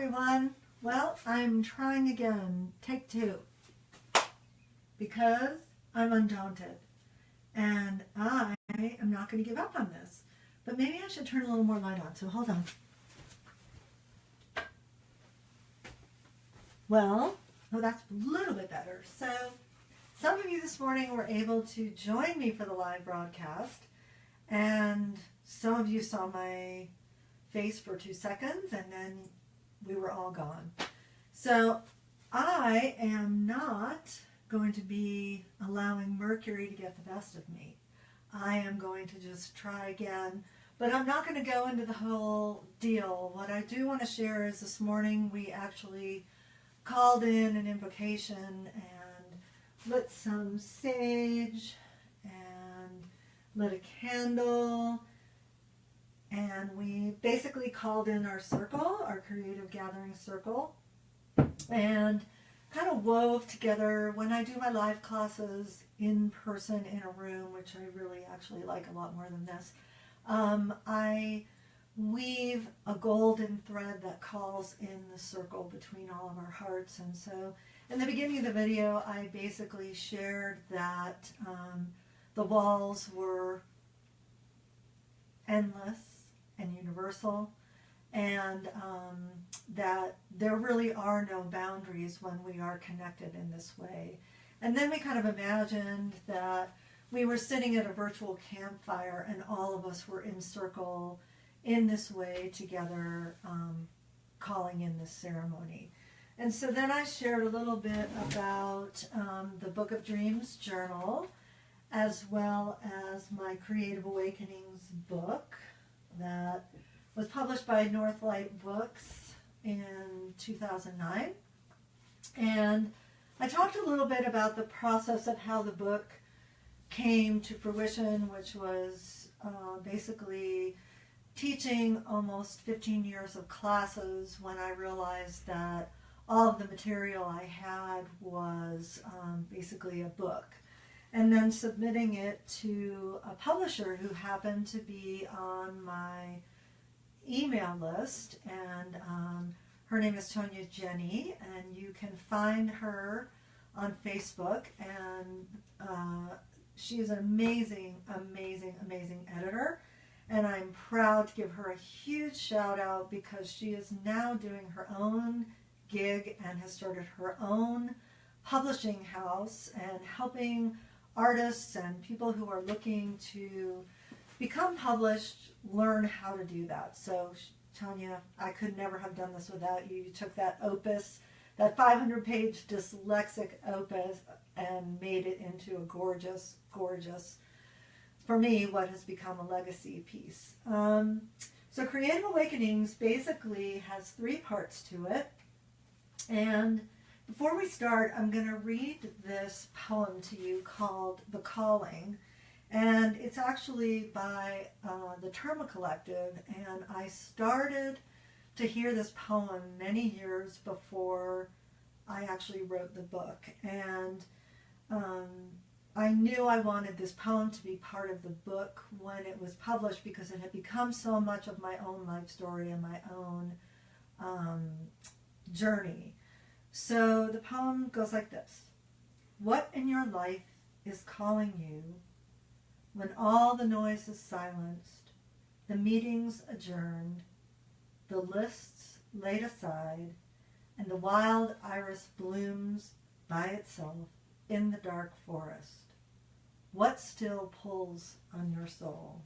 everyone. Well, I'm trying again, take two, because I'm undaunted and I am not going to give up on this. But maybe I should turn a little more light on, so hold on. Well, oh, that's a little bit better. So some of you this morning were able to join me for the live broadcast, and some of you saw my face for 2 seconds and then we were all gone. So I am not going to be allowing Mercury to get the best of me. I am going to just try again, but I'm not going to go into the whole deal. What I do want to share is this morning we actually called in an invocation and lit some sage and lit a candle, and we basically called in our circle, our creative gathering circle, and kind of wove together. When I do my live classes in person in a room, which I really actually like a lot more than this, I weave a golden thread that calls in the circle between all of our hearts. And so in the beginning of the video, I basically shared that the walls were endless and universal, and that there really are no boundaries when we are connected in this way. And then we kind of imagined that we were sitting at a virtual campfire and all of us were in circle in this way together, calling in this ceremony. And so then I shared a little bit about the Book of Dreams journal, as well as my Creative Awakenings book that was published by Northlight Books in 2009. And I talked a little bit about the process of how the book came to fruition, which was basically teaching almost 15 years of classes when I realized that all of the material I had was basically a book. And then submitting it to a publisher who happened to be on my email list, and her name is Tonya Jenny, and you can find her on Facebook, and she is an amazing, amazing, amazing editor, and I'm proud to give her a huge shout out because she is now doing her own gig and has started her own publishing house and helping artists and people who are looking to become published learn how to do that. So Tonya, I could never have done this without you. You took that opus, that 500-page dyslexic opus, and made it into a gorgeous, gorgeous, for me, what has become a legacy piece. So Creative Awakenings basically has 3 parts to it. And before we start, I'm going to read this poem to you called The Calling. And it's actually by the Terma Collective. And I started to hear this poem many years before I actually wrote the book. And I knew I wanted this poem to be part of the book when it was published because it had become so much of my own life story and my own journey. So the poem goes like this. What in your life is calling you when all the noise is silenced, the meetings adjourned, the lists laid aside, and the wild iris blooms by itself in the dark forest? What still pulls on your soul?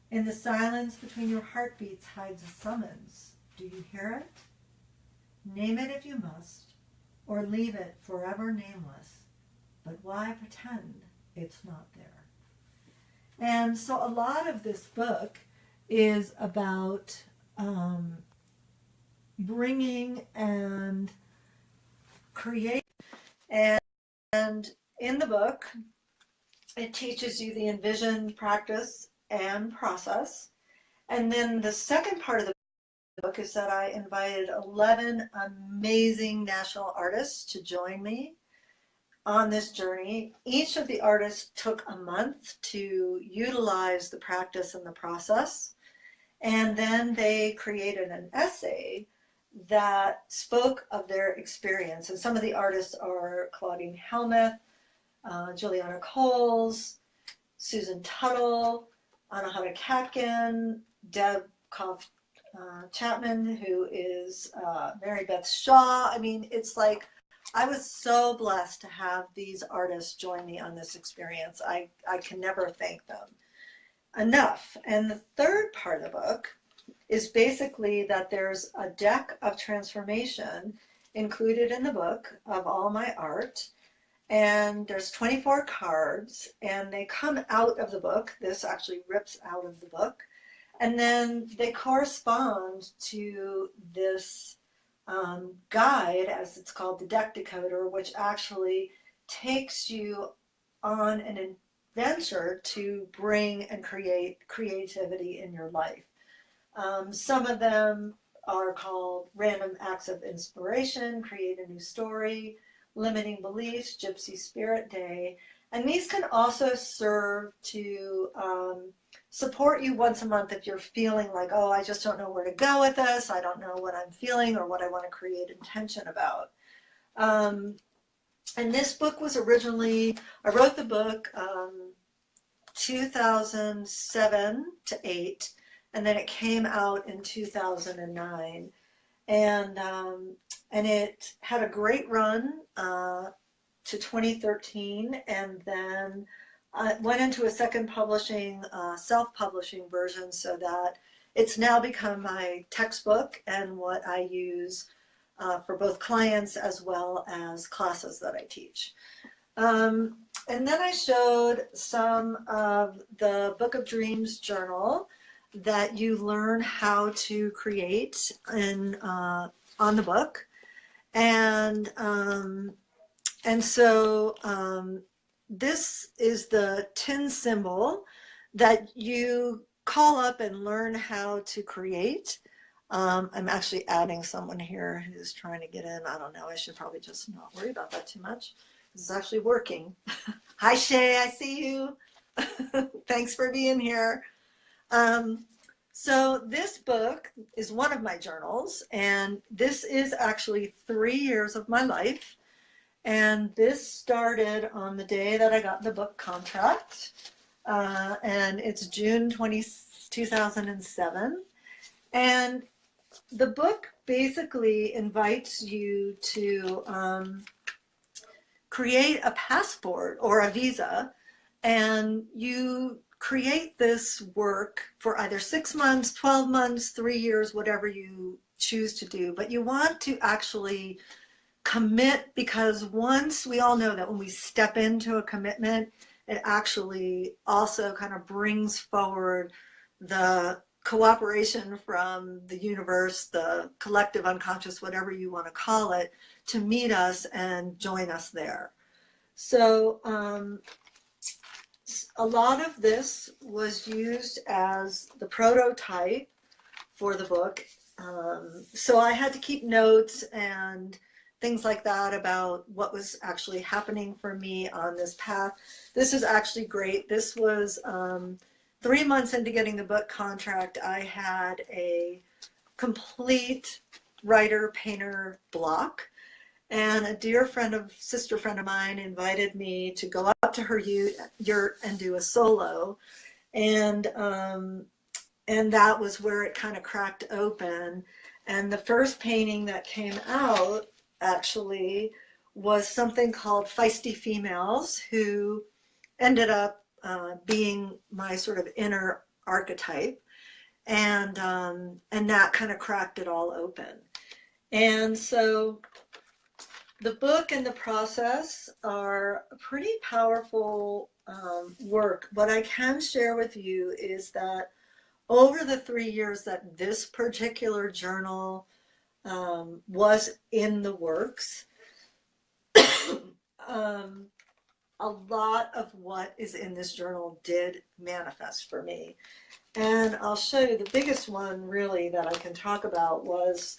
In the silence between your heartbeats hides a summons. Do you hear it? Name it if you must, or leave it forever nameless. But why pretend it's not there? And so a lot of this book is about bringing and creating. And in the book, it teaches you the envision, practice, and process. And then the second part of the book is that I invited 11 amazing national artists to join me on this journey. Each of the artists took a month to utilize the practice and the process, and then they created an essay that spoke of their experience. And some of the artists are Claudine Helmuth, Juliana Coles, Susan Tuttle, Anahata Katkin, Deb Koff Chapman, who is Mary Beth Shaw. I mean, it's like, I was so blessed to have these artists join me on this experience. I can never thank them enough. And the third part of the book is basically that there's a deck of transformation included in the book of all my art. And there's 24 cards, and they come out of the book. This actually rips out of the book. And then they correspond to this guide, as it's called, the deck decoder, which actually takes you on an adventure to bring and create creativity in your life. Some of them are called Random Acts of Inspiration, Create a New Story, Limiting Beliefs, Gypsy Spirit Day. And these can also serve to support you once a month if you're feeling like, oh, I just don't know where to go with this. I don't know what I'm feeling or what I want to create intention about. And this book was originally, I wrote the book 2007 to 8, and then it came out in 2009. And it had a great run to 2013, and then went into a second publishing, self-publishing version, so that it's now become my textbook and what I use for both clients as well as classes that I teach. And then I showed some of the Book of Dreams journal that you learn how to create on the book. And so this is the tin symbol that you call up and learn how to create. I'm actually adding someone here who's trying to get in. I don't know. I should probably just not worry about that too much. This is actually working. Hi, Shay. I see you. Thanks for being here. So this book is one of my journals, and this is actually 3 years of my life. And this started on the day that I got the book contract, and it's June 2007. And the book basically invites you to create a passport or a visa, and you create this work for either 6 months, 12 months, 3 years, whatever you choose to do. But you want to actually commit, because once we all know that when we step into a commitment, it actually also kind of brings forward the cooperation from the universe, the collective unconscious, whatever you want to call it, to meet us and join us there. So a lot of this was used as the prototype for the book. So I had to keep notes and things like that about what was actually happening for me on this path. This is actually great. This was 3 months into getting the book contract. I had a complete writer-painter block. And a dear sister friend of mine invited me to go up to her yurt and do a solo. And that was where it kind of cracked open. And the first painting that came out actually was something called Feisty Females, who ended up being my sort of inner archetype. And that kind of cracked it all open. And so the book and the process are a pretty powerful work. What I can share with you is that over the 3 years that this particular journal was in the works, a lot of what is in this journal did manifest for me. And I'll show you the biggest one really that I can talk about was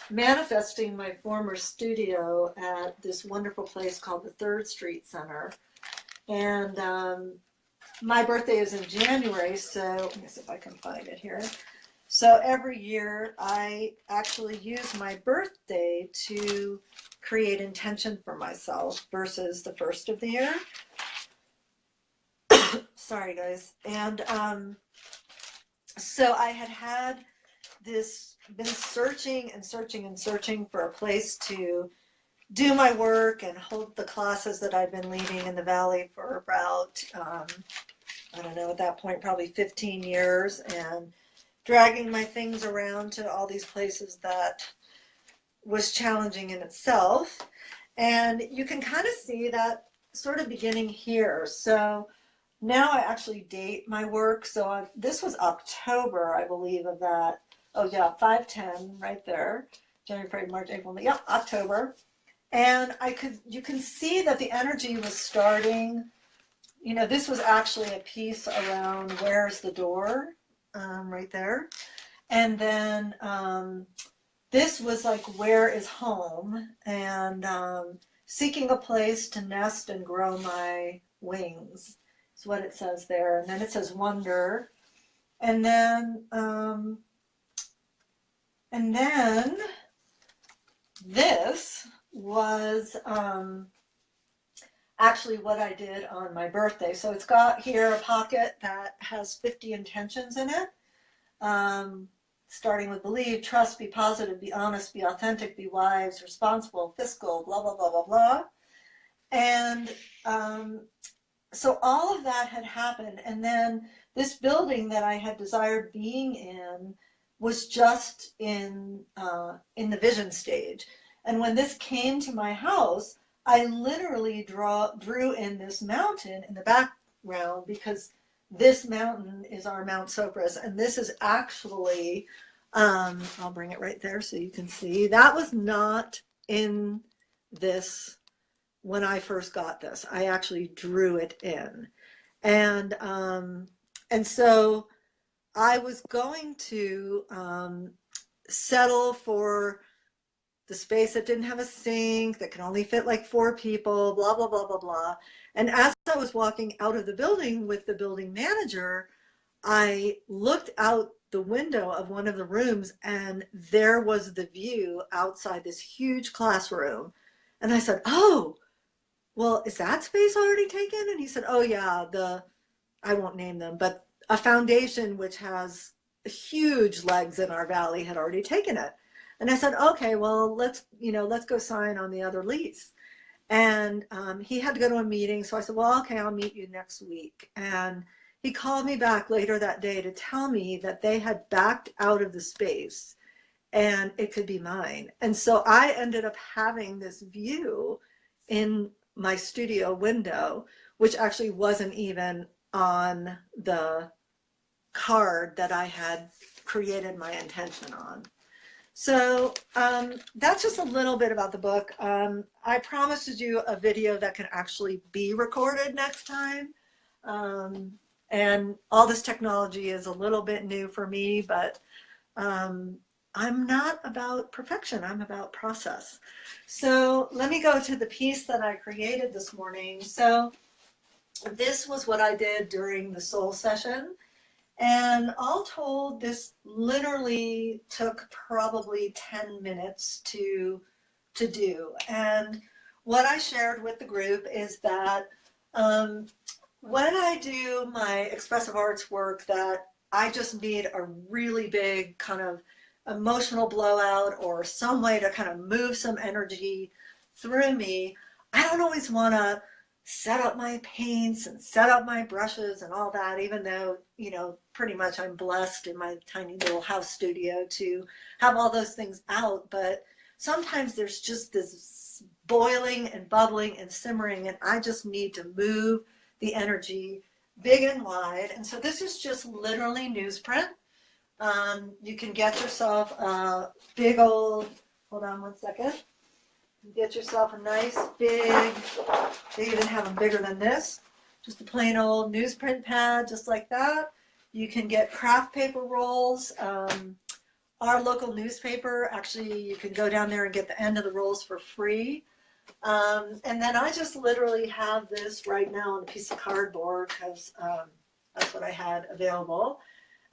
manifesting my former studio at this wonderful place called the 3rd Street Center. And my birthday is in January, so let me see if I can find it here. So every year I actually use my birthday to create intention for myself versus the first of the year. Sorry, guys. And so I had been searching and searching and searching for a place to do my work and hold the classes that I've been leading in the Valley for about, I don't know, at that point, probably 15 years, and dragging my things around to all these places that was challenging in itself. And you can kind of see that sort of beginning here. So now I actually date my work. So this was October, I believe, of that. Oh yeah, 5/10 right there. January, February, March, April, May. Yep, October. And you can see that the energy was starting. You know, this was actually a piece around where's the door, right there. And then this was like where is home, and seeking a place to nest and grow my wings. Is what it says there. And then it says wonder. And then this was actually what I did on my birthday. So it's got here a pocket that has 50 intentions in it, starting with believe, trust, be positive, be honest, be authentic, be wise, responsible, fiscal, blah, blah, blah, blah, blah. And so all of that had happened. And then this building that I had desired being in was just in the vision stage. And when this came to my house, I literally drew in this mountain in the background, because this mountain is our Mount Sopris. And this is actually, I'll bring it right there so you can see. That was not in this when I first got this. I actually drew it in. And so I was going to settle for the space that didn't have a sink, that can only fit like 4 people, blah, blah, blah, blah, blah. And as I was walking out of the building with the building manager, I looked out the window of one of the rooms, and there was the view outside this huge classroom. And I said, oh, well, is that space already taken? And he said, oh yeah, I won't name them, but a foundation which has huge legs in our valley had already taken it. And I said, okay, well, let's go sign on the other lease. And he had to go to a meeting. So I said, well, okay, I'll meet you next week. And he called me back later that day to tell me that they had backed out of the space and it could be mine. And so I ended up having this view in my studio window, which actually wasn't even on the card that I had created my intention on. So that's just a little bit about the book. I promised to do a video that can actually be recorded next time. And all this technology is a little bit new for me, but I'm not about perfection. I'm about process. So let me go to the piece that I created this morning. So this was what I did during the soul session. And all told, this literally took probably 10 minutes to do. And what I shared with the group is that when I do my expressive arts work, that I just need a really big kind of emotional blowout or some way to kind of move some energy through me. I don't always want to set up my paints and set up my brushes and all that, even though, pretty much I'm blessed in my tiny little house studio to have all those things out. But sometimes there's just this boiling and bubbling and simmering, and I just need to move the energy big and wide. And so this is just literally newsprint. You can get yourself a big old, hold on one second. Get yourself a nice big, they even have them bigger than this, just a plain old newsprint pad, just like that. You can get craft paper rolls. Our local newspaper, actually, you can go down there and get the end of the rolls for free. And then I just literally have this right now on a piece of cardboard because that's what I had available.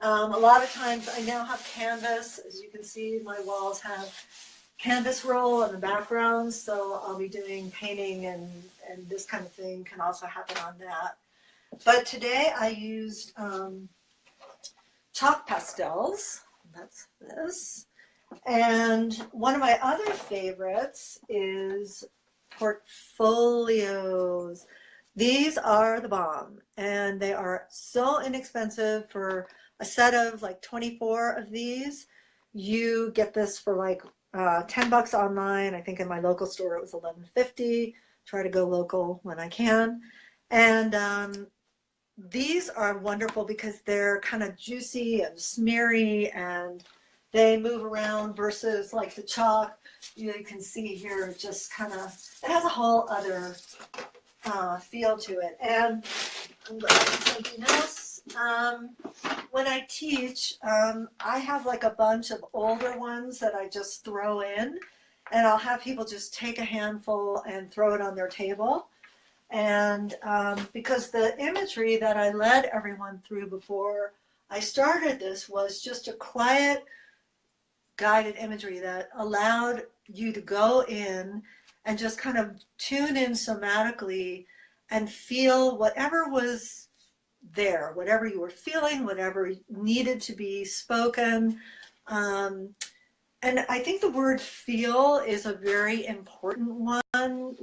A lot of times I now have canvas. As you can see, my walls have canvas roll in the background, so I'll be doing painting and this kind of thing can also happen on that. But today I used chalk pastels. That's this. And one of my other favorites is portfolios. These are the bomb, and they are so inexpensive. For a set of like 24 of these, you get this for like $10 online. I think in my local store it was $11.50. Try to go local when I can. And these are wonderful because they're kind of juicy and smeary and they move around versus like the chalk. You can see here, just kind of, it has a whole other feel to it. And I'm going to something else. When I teach, I have like a bunch of older ones that I just throw in, and I'll have people just take a handful and throw it on their table. And because the imagery that I led everyone through before I started this was just a quiet, guided imagery that allowed you to go in and just kind of tune in somatically and feel whatever was there, whatever you were feeling, whatever needed to be spoken. And I think the word feel is a very important one.